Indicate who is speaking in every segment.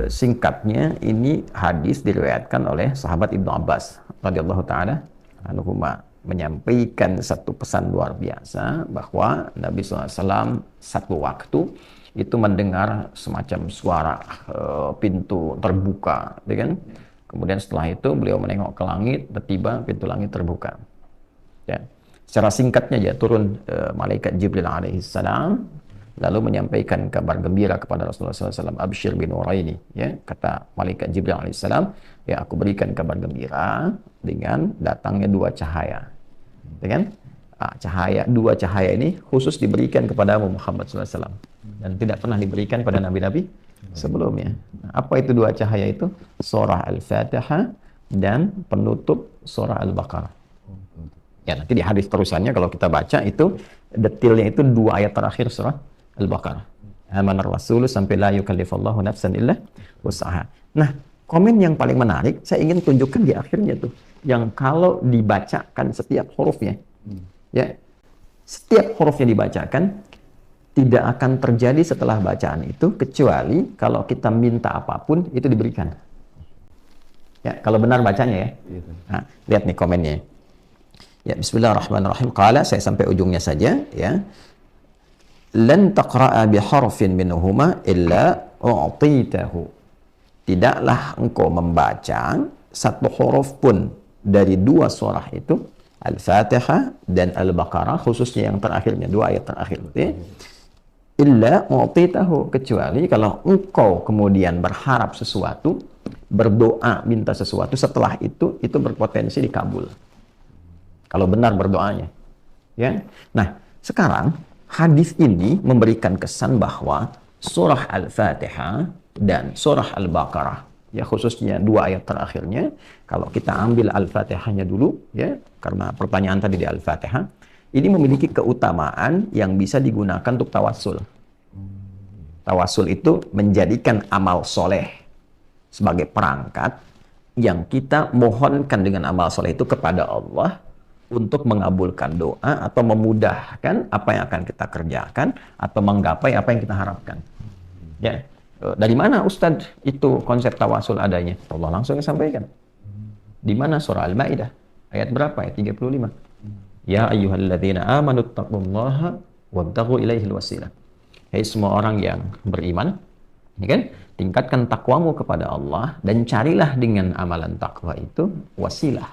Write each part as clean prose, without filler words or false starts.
Speaker 1: singkatnya ini hadis diriwayatkan oleh sahabat Ibnu Abbas radhiyallahu taala anhuma, menyampaikan satu pesan luar biasa bahwa Nabi SAW satu waktu itu mendengar semacam suara pintu terbuka, ya kan? Kemudian setelah itu beliau menengok ke langit, tiba-tiba pintu langit terbuka. Ya. Secara singkatnya ya turun malaikat Jibril alaihissalam, lalu menyampaikan kabar gembira kepada Rasulullah SAW. Abshir bin Nuraini, ya, kata malaikat Jibril alaihissalam, ya aku berikan kabar gembira dengan datangnya dua cahaya, dengan dua cahaya ini khusus diberikan kepada Muhammad SAW dan tidak pernah diberikan pada nabi-nabi sebelumnya. Apa itu dua cahaya itu? Surah Al-Fatihah dan penutup surah Al-Baqarah. Ya, nanti di hadis terusannya kalau kita baca itu detailnya itu dua ayat terakhir surah Al-Baqarah. Amanar Rasul sampai la yukallifallahu nafsan illa wus'aha. Nah, komen yang paling menarik saya ingin tunjukkan di akhirnya tuh, yang kalau dibacakan setiap hurufnya, ya, setiap hurufnya dibacakan, tidak akan terjadi setelah bacaan itu kecuali kalau kita minta apapun itu diberikan. Ya, kalau benar bacanya ya. Nah, lihat nih komennya. Ya, bismillahirrahmanirrahim. Qala, saya sampai ujungnya saja ya. Lan taqra'a bi harfin minhuma illa u'titahu. Tidaklah engkau membaca satu huruf pun dari dua surah itu, Al-Fatihah dan Al-Baqarah, khususnya yang terakhirnya, dua ayat terakhir ya. Illa u'titahu, kecuali kalau engkau kemudian berharap sesuatu, berdoa minta sesuatu, setelah itu berpotensi dikabul. Kalau benar berdoanya, ya. Nah, sekarang hadis ini memberikan kesan bahwa surah Al-Fatihah dan surah Al-Baqarah, ya khususnya dua ayat terakhirnya, kalau kita ambil Al-Fatihahnya dulu, ya, karena pertanyaan tadi di Al-Fatihah, ini memiliki keutamaan yang bisa digunakan untuk tawassul. Tawassul itu menjadikan amal soleh sebagai perangkat yang kita mohonkan dengan amal soleh itu kepada Allah untuk mengabulkan doa atau memudahkan apa yang akan kita kerjakan atau menggapai apa yang kita harapkan. Ya, dari mana Ustadz itu konsep tawasul adanya? Allah langsung sampaikan. Di mana? Surah Al-Maidah ayat berapa? Ayat 35. Ya ayyuhalladzina amanu taqullaha wabtaghu ilaihil wasilah. Hai semua orang yang beriman, ya kan? Tingkatkan takwamu kepada Allah dan carilah dengan amalan takwa itu wasilah.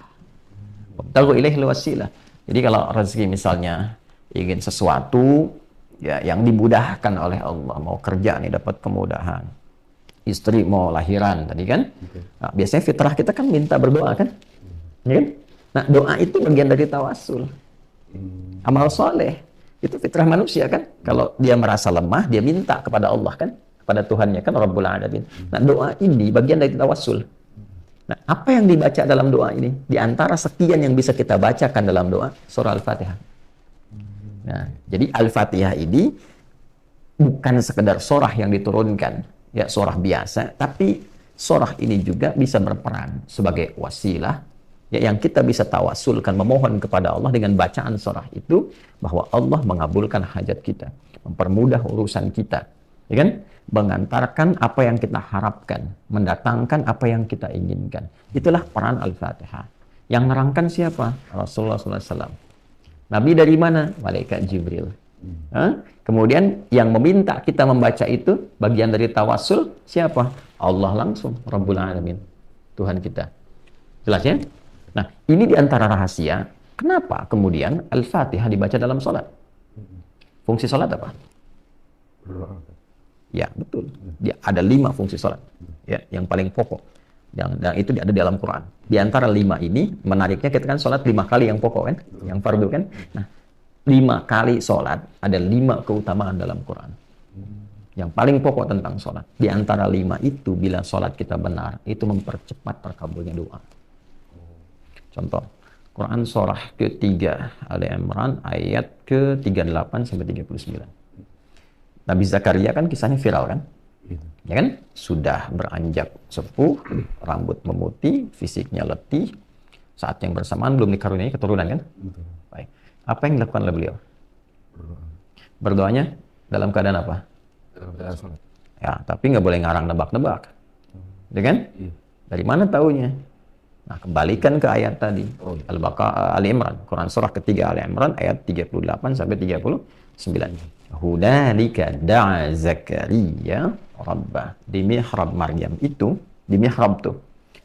Speaker 1: Wabtaghu ilaihil wasilah. Jadi kalau rezeki misalnya ingin sesuatu ya yang dimudahkan oleh Allah, mau kerja nih dapat kemudahan, istri mau lahiran tadi kan, nah, biasanya fitrah kita kan minta berdoa kan, ya kan? Nah, doa itu bagian dari tawassul, amal soleh itu fitrah manusia kan. Kalau dia merasa lemah, dia minta kepada Allah kan, kepada Tuhannya kan, Rabbul Alamin. Nah, doa ini bagian dari tawassul. Nah, apa yang dibaca dalam doa ini? Di antara sekian yang bisa kita bacakan dalam doa, surah Al-Fatihah. Nah, jadi Al-Fatihah ini bukan sekedar surah yang diturunkan, ya surah biasa, tapi surah ini juga bisa berperan sebagai wasilah, ya, yang kita bisa tawasulkan, memohon kepada Allah dengan bacaan surah itu, bahwa Allah mengabulkan hajat kita, mempermudah urusan kita, ya kan? Mengantarkan apa yang kita harapkan, mendatangkan apa yang kita inginkan. Itulah peran Al-Fatihah. Yang nerangkan siapa? Rasulullah SAW. Nabi dari mana? Malaikat Jibril. Kemudian yang meminta kita membaca itu, bagian dari tawassul, siapa? Allah langsung, Rabbul Alamin, Tuhan kita. Jelas ya? Nah, ini diantara rahasia kenapa kemudian Al-Fatihah dibaca dalam sholat. Fungsi sholat apa? Ya, betul. Dia ada 5 fungsi sholat. Ya, yang paling pokok. Dan itu ada di dalam Quran. Di antara 5 ini, menariknya kita kan sholat 5 kali yang pokok kan? Yang fardu kan? Nah, 5 kali sholat, ada 5 keutamaan dalam Quran. Yang paling pokok tentang sholat. Di antara 5 itu, bila sholat kita benar, itu mempercepat terkabulnya doa. Contoh, Quran surah ke-3, Ali Imran, ayat ke-38 sampai 39. Nabi Zakaria kan kisahnya viral kan? Ya kan? Sudah beranjak sepuh, rambut memutih, fisiknya letih, saat yang bersamaan belum dikaruniai keturunan kan? Baik. Apa yang dilakukan oleh beliau? Berdoanya dalam keadaan apa?
Speaker 2: Dalam keadaan sholat.
Speaker 1: Ya, tapi nggak boleh ngarang nebak-nebak. Ya kan? Dari mana taunya? Nah, kembalikan ke ayat tadi. Al-Baqarah, Ali Imran, Quran surah ketiga Ali Imran ayat 38 sampai 39. Hunalika da'a Zakaria rabbah. Di mihrab Maryam itu, di mihrab tuh,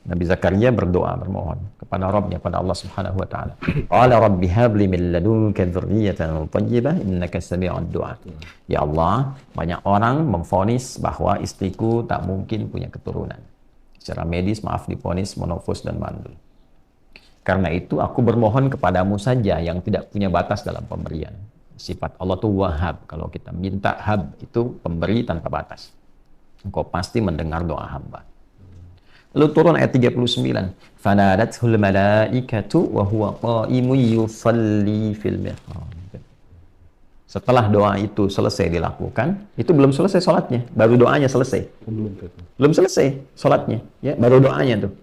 Speaker 1: Nabi Zakaria berdoa, bermohon kepada Rabbnya, pada Allah Subhanahu wa taala. Qala rabbi habli min ladunka dzurriyyatan thayyibah innaka sami'ud du'a. Ya Allah, banyak orang memvonis bahwa istriku tak mungkin punya keturunan. Secara medis, maaf, divonis monofos dan mandul. Karena itu aku bermohon kepadamu saja yang tidak punya batas dalam pemberian. Sifat Allah tuh Wahhab. Kalau kita minta hab, itu pemberi tanpa batas. Engkau pasti mendengar doa hamba. Lalu turun ayat 39. Fanadathul malaikatu wa huwa qa'imun yusalli fil mihrab. Setelah doa itu selesai dilakukan, itu belum selesai sholatnya, baru doanya selesai. Belum selesai sholatnya, ya, baru doanya tuh.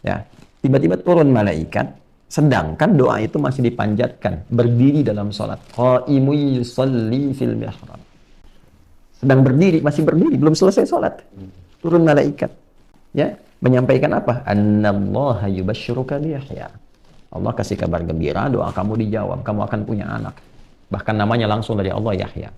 Speaker 1: Ya, tiba-tiba turun malaikat, sedangkan doa itu masih dipanjatkan, berdiri dalam sholat. Qa'imun yusalli fil mihrab. Sedang berdiri, masih berdiri, belum selesai sholat. Turun malaikat, ya, menyampaikan apa? Annallaha yubashshiruka bi Yahya. Allah kasih kabar gembira, doa kamu dijawab, kamu akan punya anak. Bahkan namanya langsung dari Allah, Yahya.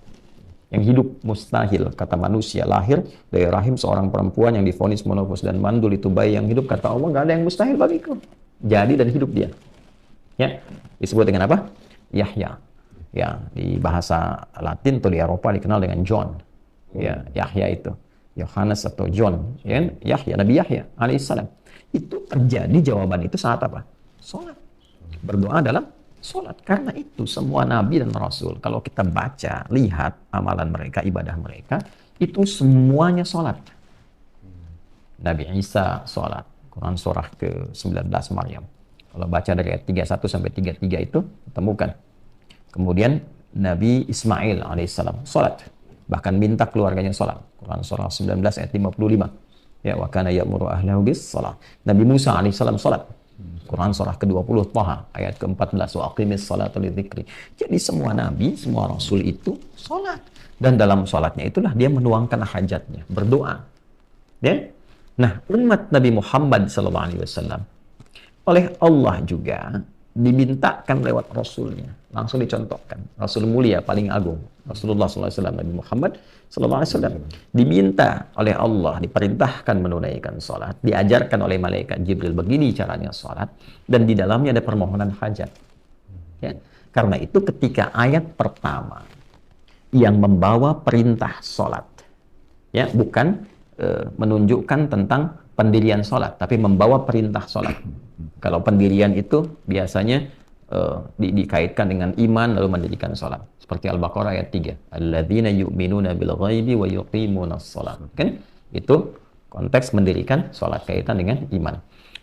Speaker 1: Yang hidup mustahil, kata manusia, lahir dari rahim seorang perempuan yang divonis monofos dan mandul, itu bayi yang hidup, kata Allah, nggak ada yang mustahil bagiku. Jadi dan hidup dia. Ya, disebut dengan apa? Yahya. Ya, di bahasa Latin atau di Eropa dikenal dengan John. Ya, Yahya itu. Yohanes atau John, ya, Yahya, Nabi Yahya alaihissalam. Itu terjadi jawaban itu saat apa? Sholat. Berdoa dalam sholat. Karena itu semua nabi dan rasul, kalau kita baca, lihat amalan mereka, ibadah mereka, itu semuanya sholat. Nabi Isa sholat. Quran surah ke-19 Maryam. Kalau baca dari ayat 31 sampai 33 itu, temukan. Kemudian Nabi Ismail alaihissalam sholat. Bahkan minta keluarganya sholat. Quran surah 19 ayat 55. Ya, wa kana ya'muru ahlahu bis shalah. Nabi Musa alaihissalam sholat. Quran surah ke-20 Thaha ayat ke-14, wa aqimis salata lidzikri. Jadi semua nabi, semua rasul itu sholat. Dan dalam sholatnya itulah dia menuangkan hajatnya, berdoa. Ya? Nah, umat Nabi Muhammad SAW oleh Allah juga dimintakan lewat rasulnya, langsung dicontohkan. Rasul mulia paling agung, Rasulullah SAW, Nabi Muhammad SAW, diminta oleh Allah, diperintahkan menunaikan sholat, diajarkan oleh malaikat Jibril begini caranya sholat, dan di dalamnya ada permohonan hajat. Ya. Karena itu ketika ayat pertama yang membawa perintah sholat, ya, bukan menunjukkan tentang pendirian sholat, tapi membawa perintah sholat. Kalau pendirian itu biasanya dikaitkan dengan iman lalu mendirikan sholat. Seperti Al-Baqarah ayat 3. Alladzina yu'minuna bil ghaibi wa yuqimunas sholat. Kan? Itu konteks mendirikan sholat, kaitan dengan iman.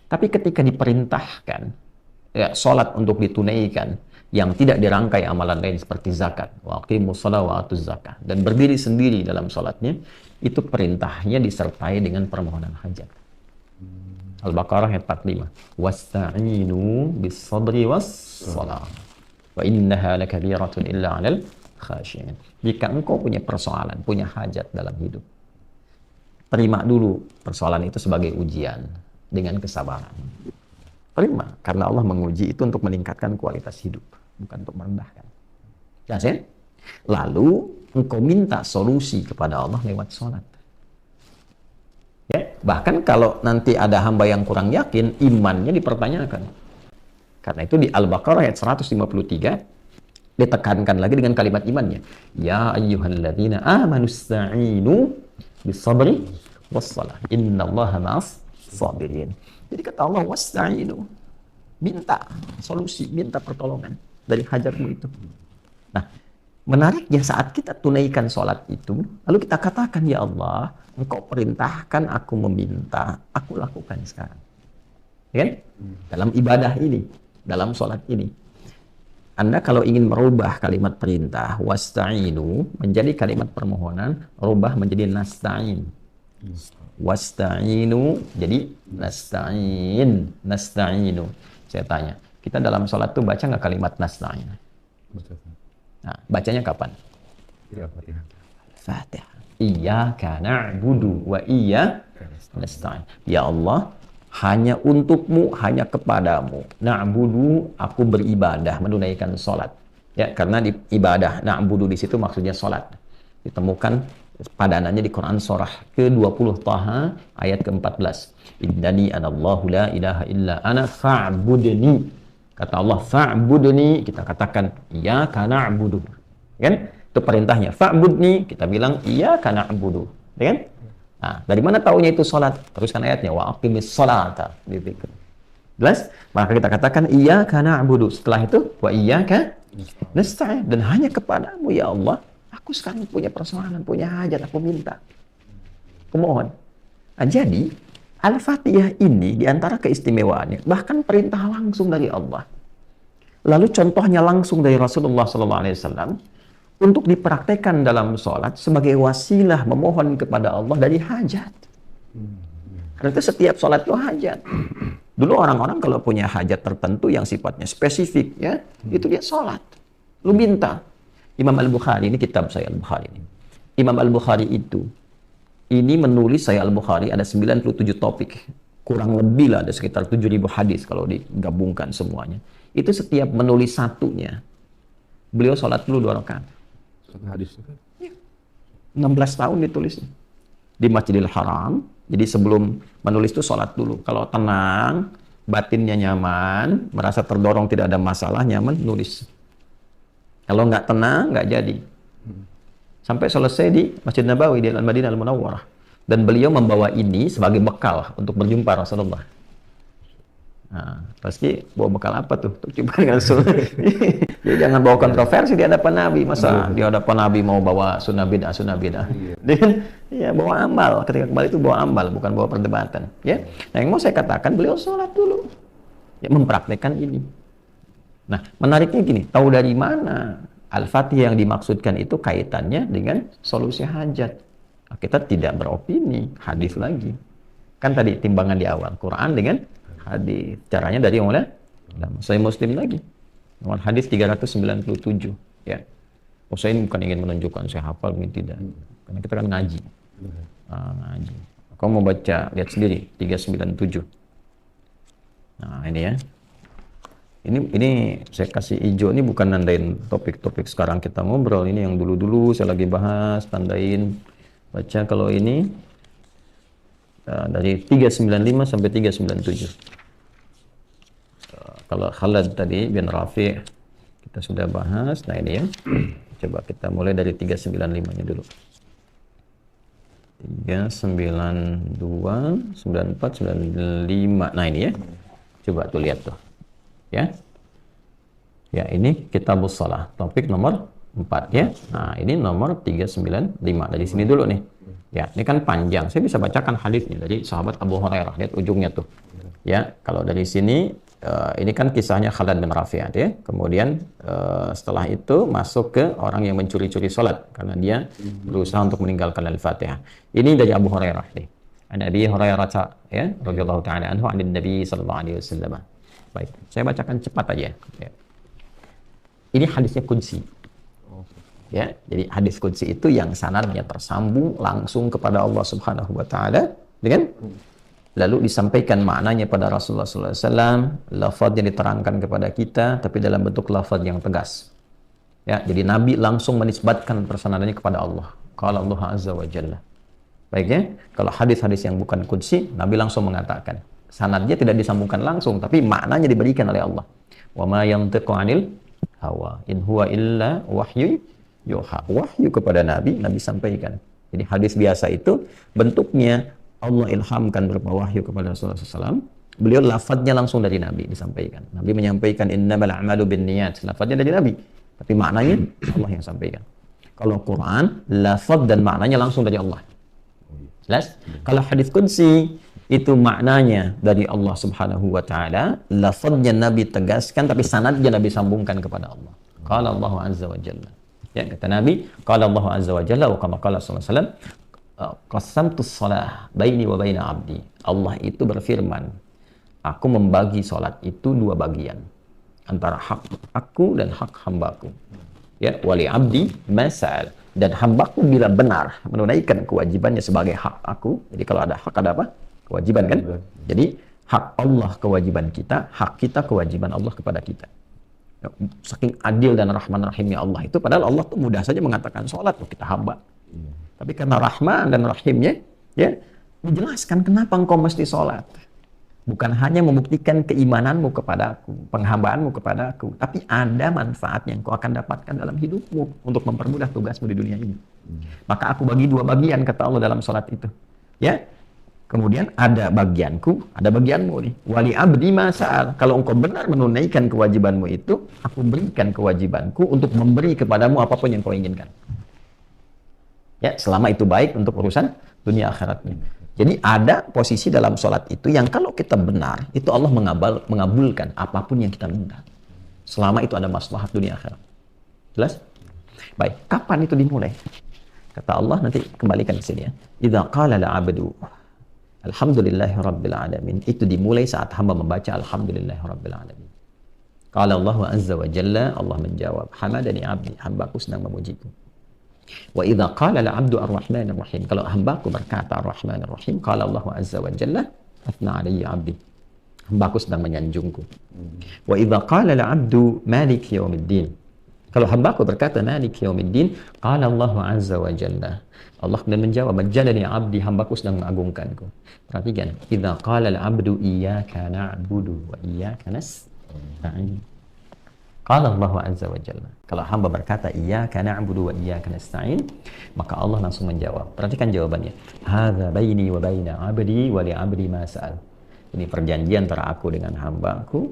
Speaker 1: Tapi ketika diperintahkan ya, sholat untuk ditunaikan yang tidak dirangkai amalan lain seperti zakat, wa aqimus shalah wa atuz zakah, dan berdiri sendiri dalam sholatnya, itu perintahnya disertai dengan permohonan hajat. Al-Baqarah ayat 45. Wasta'inu bis-sabri was-shalah. Wa innaha lakabiratun illa 'alal khashiyin. Jika engkau punya persoalan, punya hajat dalam hidup, terima dulu persoalan itu sebagai ujian dengan kesabaran. Terima, karena Allah menguji itu untuk meningkatkan kualitas hidup, bukan untuk merendahkan. Jelas ya? Lalu engkau minta solusi kepada Allah lewat sholat. Ya, bahkan kalau nanti ada hamba yang kurang yakin, imannya dipertanyakan. Karena itu di Al-Baqarah ayat 153 ditekankan lagi dengan kalimat imannya. Ya ayyuhalladzina amanu ista'inu bis-sabri was-shalah. Innallaha ma'as sabirin. Jadi kata Allah, wasta'inu, minta solusi, minta pertolongan dari hajatmu itu. Nah, menariknya saat kita tunaikan sholat itu, lalu kita katakan, ya Allah, Engkau perintahkan aku meminta, aku lakukan sekarang. Ya kan? Dalam ibadah ini, dalam sholat ini. Anda kalau ingin merubah kalimat perintah, wasta'inu, menjadi kalimat permohonan, rubah menjadi nasta'in. Wasta'inu, jadi nasta'inu. Saya tanya, kita dalam sholat tuh baca nggak kalimat nasta'in? Nah, bacanya kapan? Fatihah. Iyyaka na'budu wa iyyaka nasta'in. Ya Allah, hanya untukmu, hanya kepadamu. Na'budu, aku beribadah, menunaikan salat. Ya, karena di ibadah na'budu di situ maksudnya salat. Ditemukan padanannya di Quran surah ke-20 Taha ayat ke-14. Innani anallahu la ilaha illa ana fa'budni. Kata Allah fa'budni, kita katakan iyyaka na'budu. Kan? Itu perintahnya. Fa'budni, kita bilang iyyaka na'budu. Ya kan? Nah, dari mana taunya itu salat? Teruskan ayatnya wa aqimis sholata. Jelas? Maka kita katakan iyyaka na'budu. Setelah itu wa iyyaka nasta'in, dan hanya kepadamu ya Allah aku sekarang punya persoalan, punya hajat, aku minta, aku mohon. Nah, jadi Al-Fatihah ini diantara keistimewaannya bahkan perintah langsung dari Allah, lalu contohnya langsung dari Rasulullah SAW untuk dipraktekkan dalam sholat sebagai wasilah memohon kepada Allah dari hajat. Karena itu setiap sholat itu hajat. Dulu orang-orang kalau punya hajat tertentu yang sifatnya spesifik, ya, itu dia sholat. Lu minta. Imam Al-Bukhari, ini kitab saya Al-Bukhari ini. Imam Al-Bukhari itu, ini menulis saya Al-Bukhari ada 97 topik. Kurang lebih lah ada sekitar 7.000 hadis kalau digabungkan semuanya. Itu setiap menulis satunya, beliau sholat dulu 2 rakaat.
Speaker 2: Hadis itu kan?
Speaker 1: 16 tahun ditulisnya. Di Masjidil Haram. Jadi sebelum menulis itu sholat dulu. Kalau tenang, batinnya nyaman, merasa terdorong tidak ada masalah, nyaman, nulis. Kalau nggak tenang, nggak jadi. Sampai selesai di Masjid Nabawi, di Al-Madinah Al-Munawwarah. Dan beliau membawa ini sebagai bekal untuk berjumpa Rasulullah. Nah, pasti bawa bekal apa tuh? Untuk jumpa dengan Rasulullah. Jadi jangan bawa kontroversi di hadapan Nabi. Masa di hadapan Nabi mau bawa sunnah bid'ah. Ya, bawa amal. Ketika kembali itu bawa amal, bukan bawa perdebatan. Ya. Nah, yang mau saya katakan, beliau sholat dulu. Ya, mempraktekkan ini. Nah, menariknya gini, tahu dari mana Al-Fatihah yang dimaksudkan itu kaitannya dengan solusi hajat? Nah, kita tidak beropini, hadis lagi. Kan tadi timbangan di awal, Quran dengan hadis. Caranya dari yang mana? Saya Muslim lagi. Nomor hadis 397. Ya. Saya ini bukan ingin menunjukkan saya hafal, ini tidak. Karena kita kan ngaji. Ngaji. Kau mau baca, lihat sendiri, 397. Nah, ini ya. Ini saya kasih hijau, ini bukan nandain topik-topik sekarang kita ngobrol. Ini yang dulu-dulu saya lagi bahas, tandain. Baca kalau ini dari 395 sampai 397. Kalau Khalad tadi bin Rafi' kita sudah bahas. Nah ini ya. Coba kita mulai dari 395-nya dulu. 392, 94, 95. Nah ini ya. Coba tuh lihat tuh. Ya. Ya, ini Kitabus Shalah, topik nomor 4 ya. Nah, ini nomor 395. Dari sini dulu nih. Ya, ini kan panjang. Saya bisa bacakan hadisnya dari sahabat Abu Hurairah. Lihat ujungnya tuh. Ya, kalau dari sini ini kan kisahnya Khalad bin Rafi' ya. Kemudian setelah itu masuk ke orang yang mencuri-curi salat karena dia berusaha untuk meninggalkan Al-Fatihah. Ini dari Abu Hurairah nih. An Abi Hurairah ya, radhiyallahu ta'ala anhu 'an Nabi sallallahu alaihi wasallam. Baik, saya bacakan cepat aja ya. Ini hadisnya qudsi. Ya, jadi hadis qudsi itu yang sanadnya tersambung langsung kepada Allah Subhanahu wa taala dengan lalu disampaikan maknanya pada Rasulullah sallallahu alaihi wasallam, lafaznya diterangkan kepada kita tapi dalam bentuk lafaz yang tegas. Ya, jadi Nabi langsung menisbatkan persanadannya kepada Allah. Qala Allah azza wa jalla. Baik ya, kalau hadis-hadis yang bukan qudsi, Nabi langsung mengatakan. Sanadnya tidak disambungkan langsung, tapi maknanya diberikan oleh Allah. Wa ma yantiqu 'anil hawa in huwa illa wahyu yuha. Wahyu kepada Nabi, Nabi sampaikan. Jadi hadis biasa itu bentuknya Allah ilhamkan berupa wahyu kepada Rasulullah SAW. Beliau lafadznya langsung dari Nabi disampaikan. Nabi menyampaikan innamal a'malu binniyat. Lafadznya dari Nabi, tapi maknanya Allah yang sampaikan. Kalau Quran, lafadz dan maknanya langsung dari Allah. Jelas? Kalau hadis qudsi itu maknanya dari Allah Subhanahu wa taala, lafadznya Nabi tegaskan tapi sanadnya Nabi sambungkan kepada Allah. Qala Allah azza wa jalla. Ya, kata Nabi, qala Allah azza wa jalla wa kama qala sallallahu alaihi wasallam, qasamtus shalah baini wa baina abdi. Allah itu berfirman, aku membagi salat itu 2 bagian, antara hak aku dan hak hambaku. Ya, wali abdi masal. Dan hambaku bila benar menunaikan kewajibannya sebagai hak aku. Jadi kalau ada hak ada apa? Kewajiban kan? Jadi hak Allah kewajiban kita, hak kita kewajiban Allah kepada kita. Saking adil dan rahman rahimnya Allah itu, padahal Allah tuh mudah saja mengatakan sholat tuh kita hamba. Tapi karena rahman dan rahimnya, ya menjelaskan kenapa engkau mesti sholat. Bukan hanya membuktikan keimananmu kepada aku, penghambaanmu kepada aku, tapi ada manfaat yang kau akan dapatkan dalam hidupmu untuk mempermudah tugasmu di dunia ini. Maka aku bagi 2 bagian, kata Allah dalam sholat itu. Ya, kemudian ada bagianku, ada bagianmu nih. Wali abdi masa'al. Kalau engkau benar menunaikan kewajibanmu itu, aku berikan kewajibanku untuk memberi kepadamu apapun yang kau inginkan. Ya, selama itu baik untuk urusan dunia akhiratnya. Jadi ada posisi dalam sholat itu yang kalau kita benar, itu Allah mengabulkan apapun yang kita minta. Selama itu ada maslahat dunia akhirat. Jelas? Baik, kapan itu dimulai? Kata Allah, nanti kembalikan ke sini ya. Idza qala al-'abdu alhamdulillahi rabbil alamin. Itu dimulai saat hamba membaca alhamdulillahi rabbil alamin. Qala Allah azza wa jalla, Allah menjawab, hamadani 'abdi, hambaku sedang memujiku. Wa idza qala al-'abdu ar-rahmanir rahim. Kalau hambaku berkata ar-rahmanir rahim, qala Allah azza wa jalla, athna 'alayya 'abdi. Hambaku sedang menyanjungku. Wa idza qala al-'abdu maliki yaumiddin. Kalau hambaku berkata maliki yaumiddin, qala Allah azza wa jalla, Allah kemudian menjawab, majjadani 'abdi, hambaku sedang mengagungkanku. Perhatikan, idza qala al-'abdu iyyaka na'budu wa iyyaka nasta'in. Qala Allah azza wa jalla. Kalau hamba berkata iyyaka na'budu wa iyyaka nasta'in, maka Allah langsung menjawab. Perhatikan jawabannya. Hadza baini wa baina 'abdi wa li 'abdi ma sa'al. Ini perjanjian antara aku dengan hambaku,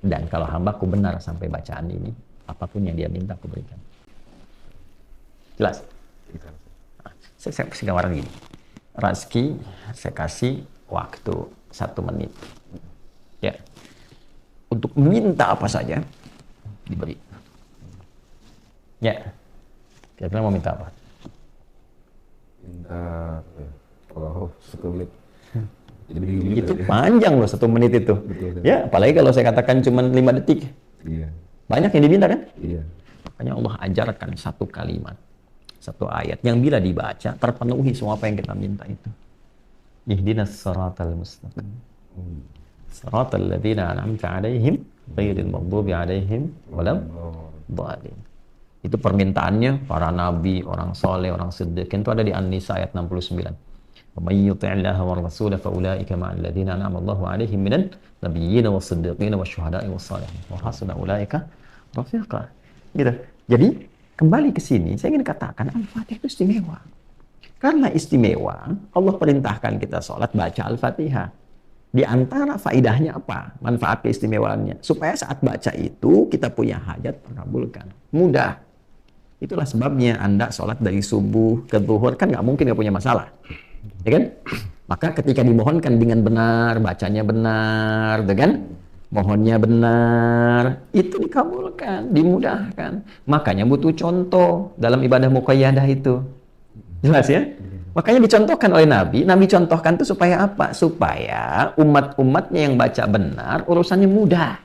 Speaker 1: dan kalau hambaku benar sampai bacaan ini, apapun yang dia minta aku berikan. Jelas? Saya kasih gambaran gini. Razki saya kasih waktu 1 menit. Ya. Untuk minta apa saja diberi. Ya. Kira-kira mau minta apa?
Speaker 2: Minta kalau 1 menit. Jadi
Speaker 1: Itu panjang loh 1 menit itu.
Speaker 2: Betul, kan?
Speaker 1: Ya, apalagi kalau saya katakan cuma 5 detik.
Speaker 2: Iya.
Speaker 1: Banyak yang diminta kan?
Speaker 2: Iya.
Speaker 1: Makanya Allah ajarkan 1 kalimat, 1 ayat yang bila dibaca terpenuhi semua apa yang kita minta itu. Ihdinas siratal mustaqim. Siratal ladzina an'amta 'alaihim ghairil maghdubi 'alaihim walam dhalin. Itu permintaannya para nabi, orang soleh, orang siddiqin, itu ada di An-Nisa ayat 69. Wa may yuti'illaha war rasula fa ulaika ma'al ladzina an'ama Allahu 'alaihim minan nabiyyin was siddiqin wasyuhada'i was shalihin wa hasuna ulaika rafiqa. Gitu. Jadi kembali ke sini saya ingin katakan Al-Fatihah itu istimewa. Karena istimewa, Allah perintahkan kita sholat baca Al-Fatihah. Di antara faidahnya apa? Manfaat keistimewaannya. Supaya saat baca itu kita punya hajat terkabulkan. Mudah. Itulah sebabnya Anda sholat dari subuh ke zuhur kan nggak mungkin nggak punya masalah. Ya kan? Maka ketika dimohonkan dengan benar, bacanya benar, kan? Mohonnya benar, itu dikabulkan, dimudahkan. Makanya butuh contoh dalam ibadah muqayyadah itu. Jelas ya? Makanya dicontohkan oleh Nabi. Nabi contohkan itu supaya apa? Supaya umat-umatnya yang baca benar, urusannya mudah.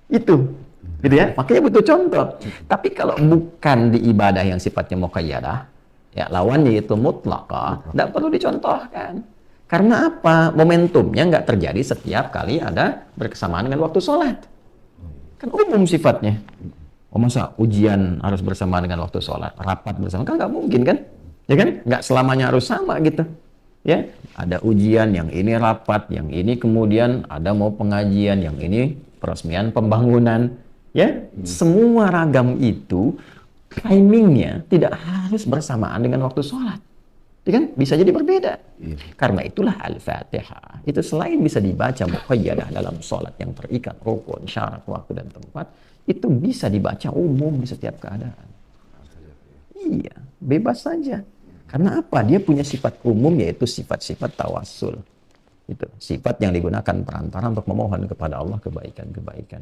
Speaker 1: Itu. Gitu ya? Makanya butuh contoh. Tapi kalau bukan di ibadah yang sifatnya muqayyadah, ya lawannya itu mutlaqah, tidak perlu dicontohkan. Karena apa? Momentumnya nggak terjadi setiap kali ada berkesamaan dengan waktu sholat. Kan umum sifatnya. Oh masa ujian harus bersamaan dengan waktu sholat? Rapat bersama? Kan nggak mungkin kan? Ya kan? Nggak selamanya harus sama gitu. Ya, ada ujian, yang ini rapat, yang ini kemudian ada mau pengajian, yang ini peresmian pembangunan. Ya, semua ragam itu timingnya tidak harus bersamaan dengan waktu sholat. Ya kan? Bisa jadi berbeda. Karena itulah Al-Fatihah. Itu selain bisa dibaca muqayyadah dalam sholat yang terikat rukun, syarat, waktu, dan tempat, itu bisa dibaca umum di setiap keadaan. Iya, bebas saja. Karena apa? Dia punya sifat umum, yaitu sifat-sifat tawassul. Itu sifat yang digunakan perantara untuk memohon kepada Allah kebaikan-kebaikan.